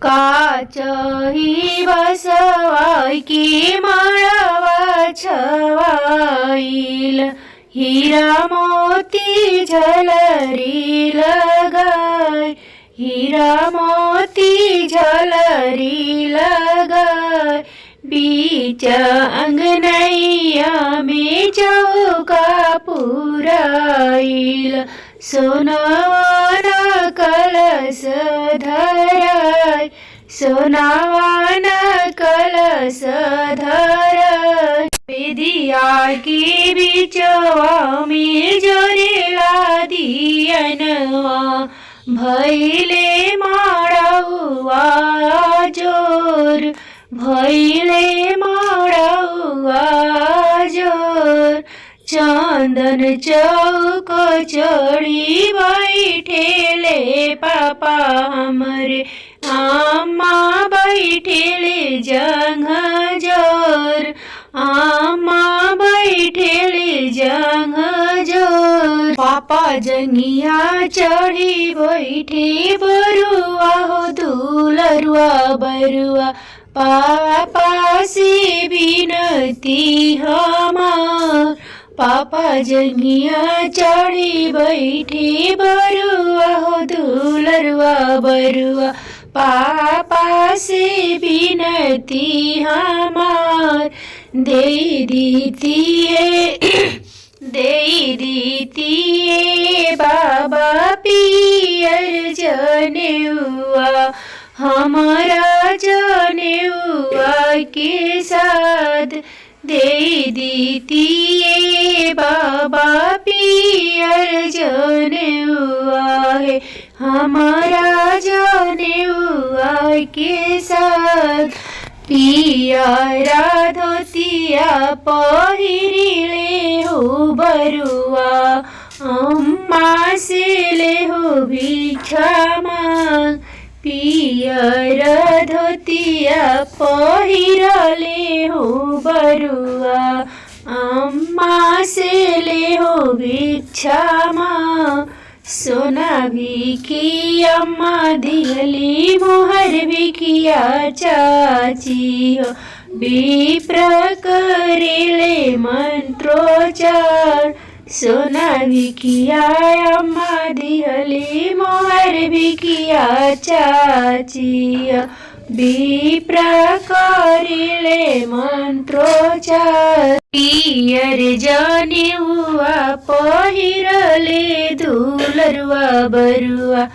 काचही बसवाय की माळवा छवाईल, हीरा मोती झलरी लगाय, हीरा मोती झलरी लगाय। बीच अंगनैया में चौका पुराइल, सोनावाना कलश धराय, सोनावाना कलश धराय। बेदिया की बिचवा में जोरेला दियनवा, भैले माळवा जोर, भैले माळवा जोर। चंदन चौक चढ़ी बैठेले पापा हमरे, आमा बैठेले जंघ जोर, आमा बैठेले जंघ जोर। पापा जंगिया चढ़ी बैठे बरुआ हो दुलरुआ बरुआ, पापा से बिनती हमार। पापा जंगिया चढ़ी बैठे बरुआ हो दुलरुआ बरुआ, पापा से बिनती हमार। दे दीतिए दे दीतिए बाबा पियर जनेउआ, हमारा जनेउआ के साथ। दे दीतिए बाबा पियर जनेउआ है, हमारा जनेउआ के साथ। पियरा धोतिया पहिरिले हो बरुआ, अम्मा से ले हो भिक्षा मांग। पियर धोतिया पहिरले हो बरुआ, अम्मा से ले हो भिक्षा मांग। सोना भी की अम्मा दिहली, मोहर भी किया चाची हो। विप्र करेले मंत्रोच्चार, सोना भी किया अम्मा दिहली, मोहर भी किया चाची हो। विप्र करेले मंत्रोच्चार। पियर जनेउआ पहिरले दुलरुआ बरुआ,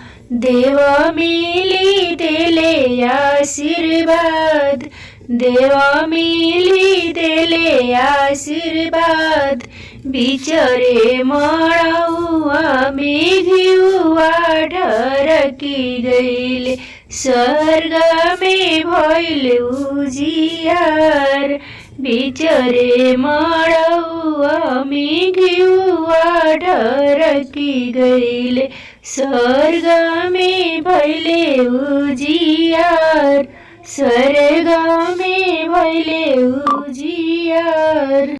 देव मिली देले आशीर्वाद, देव मिली देले आशीर्वाद। बिचरे मड़ौआ में घिउआ ढरकी गइले, स्वर्ग में भइल उजियार। बिचरे मड़ौआ में घिउआ ढरकी गइले, स्वर्ग में भइले उजियार, स्वर्ग में भइले उजियार।